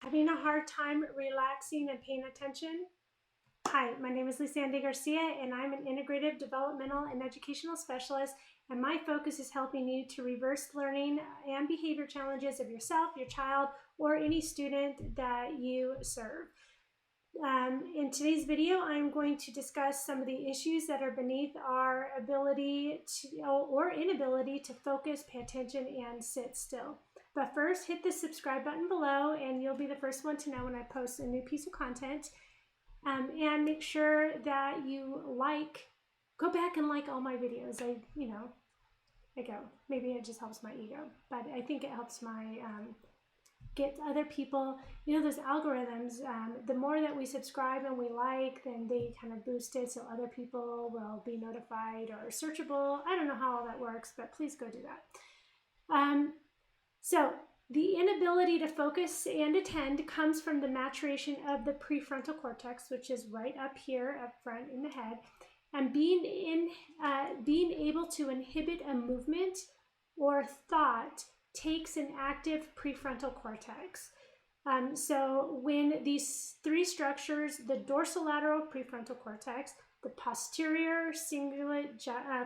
Having a hard time relaxing and paying attention? Hi, my name is Lisande Garcia, and I'm an integrative developmental and educational specialist, and my focus is helping you to reverse learning and behavior challenges of yourself, your child, or any student that you serve. In today's video, I'm going to discuss some of the issues that are beneath our ability to, or inability to focus, pay attention, and sit still. But first, hit the subscribe button below, and you'll be the first one to know when I post a new piece of content. And make sure that you go back and like all my videos. Maybe it just helps my ego, but I think it helps my get other people, those algorithms, the more that we subscribe and we like, then they kind of boost it so other people will be notified or searchable. I don't know how all that works, but please go do that. So the inability to focus and attend comes from the maturation of the prefrontal cortex, which is right up here up front in the head, and being able to inhibit a movement or thought takes an active prefrontal cortex. So when these three structures, the dorsolateral prefrontal cortex, the posterior cingulate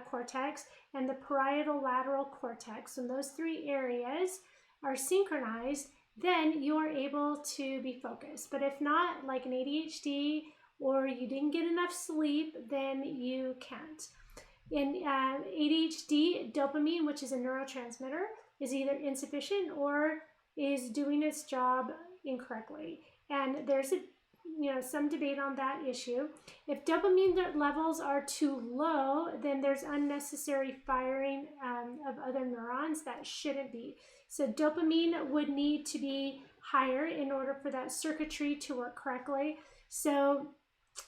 cortex, and the parietal lateral cortex, when those three areas are synchronized, then you are able to be focused. But if not, like an ADHD or you didn't get enough sleep, then you can't. In ADHD, dopamine, which is a neurotransmitter, is either insufficient or is doing its job incorrectly. And there's some debate on that issue. If dopamine levels are too low, then there's unnecessary firing of other neurons that shouldn't be. So dopamine would need to be higher in order for that circuitry to work correctly. So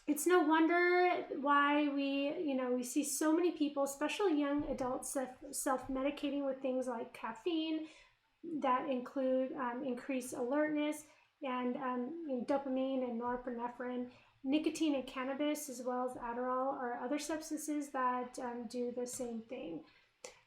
it's no wonder why we see so many people, especially young adults, self-medicating with things like caffeine that include increased alertness, and dopamine and norepinephrine, nicotine and cannabis, as well as Adderall or other substances that do the same thing.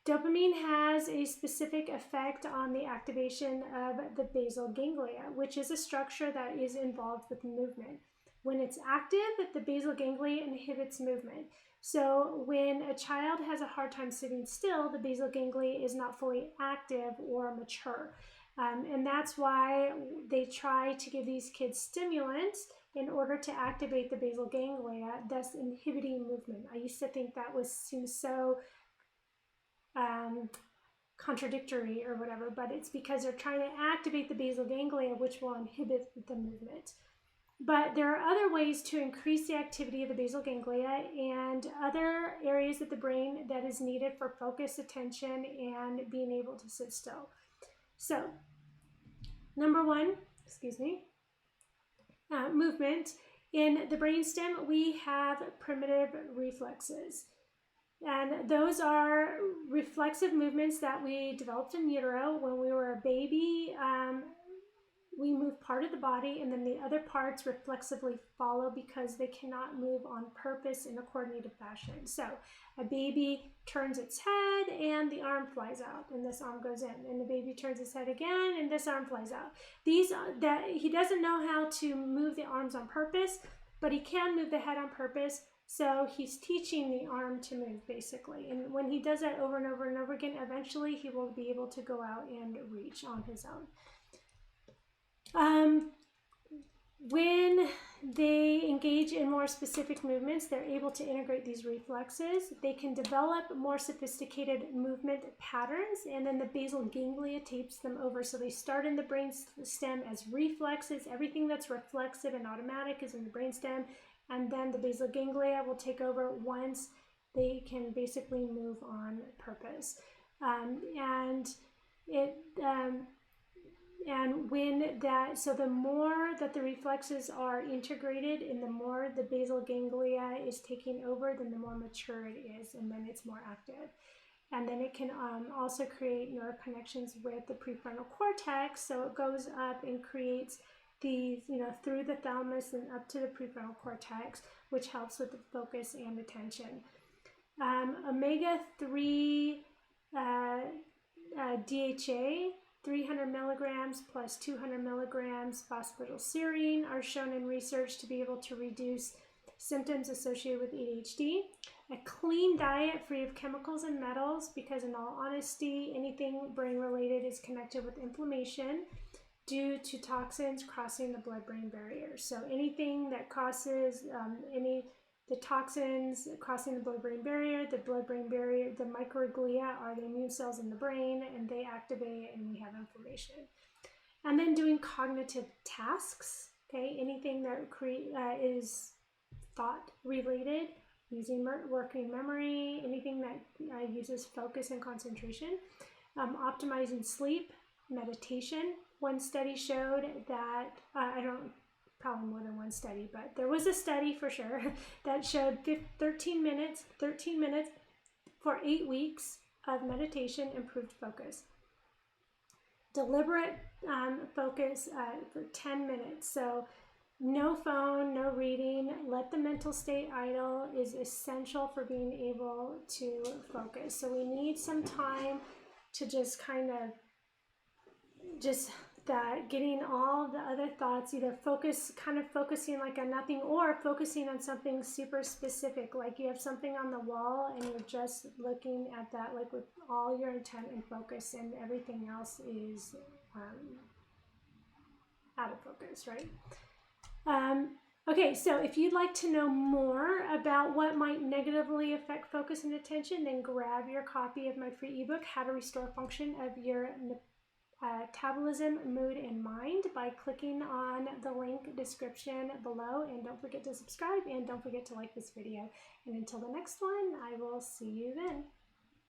Dopamine has a specific effect on the activation of the basal ganglia, which is a structure that is involved with movement. When it's active, the basal ganglia inhibits movement. So when a child has a hard time sitting still, the basal ganglia is not fully active or mature. And that's why they try to give these kids stimulants in order to activate the basal ganglia, thus inhibiting movement. I used to think that seems so contradictory or whatever, but it's because they're trying to activate the basal ganglia, which will inhibit the movement. But there are other ways to increase the activity of the basal ganglia and other areas of the brain that is needed for focus, attention, and being able to sit still. So, number one, movement. In the brainstem, we have primitive reflexes. And those are reflexive movements that we developed in utero. When we were a baby, we move part of the body, and then the other parts reflexively follow because they cannot move on purpose in a coordinated fashion. So a baby turns its head and the arm flies out, and this arm goes in, and the baby turns its head again and this arm flies out. He doesn't know how to move the arms on purpose, but he can move the head on purpose. So he's teaching the arm to move, basically. And when he does that over and over and over again, eventually he will be able to go out and reach on his own. When they engage in more specific movements, they're able to integrate these reflexes. They can develop more sophisticated movement patterns, and then the basal ganglia tapes them over. So they start in the brain stem as reflexes. Everything that's reflexive and automatic is in the brain stem, and then the basal ganglia will take over once they can basically move on purpose. So the more that the reflexes are integrated and the more the basal ganglia is taking over, then the more mature it is, and then it's more active. And then it can also create neuroconnections with the prefrontal cortex, so it goes up and creates these, through the thalamus and up to the prefrontal cortex, which helps with the focus and attention. Omega-3 DHA 300 milligrams plus 200 milligrams phosphatidylserine are shown in research to be able to reduce symptoms associated with ADHD. A clean diet free of chemicals and metals, because in all honesty, anything brain related is connected with inflammation due to toxins crossing the blood-brain barrier. So anything that causes the toxins crossing the blood-brain barrier, the microglia are the immune cells in the brain, and they activate and we have inflammation. And then doing cognitive tasks, okay, anything that is thought related, using working memory, anything that uses focus and concentration, optimizing sleep, meditation. One study showed that, probably more than one study, but there was a study for sure that showed 13 minutes for 8 weeks of meditation improved focus. Deliberate focus for 10 minutes. So no phone, no reading, let the mental state idle is essential for being able to focus. So we need some time to just kind of that getting all the other thoughts, either focusing like on nothing or focusing on something super specific, like you have something on the wall and you're just looking at that like with all your intent and focus, and everything else is out of focus, right? Okay, so if you'd like to know more about what might negatively affect focus and attention, then grab your copy of my free ebook, How to Restore Function of Your Metabolism, Mood, and Mind, by clicking on the link description below. And don't forget to subscribe, and don't forget to like this video. And until the next one, I will see you then.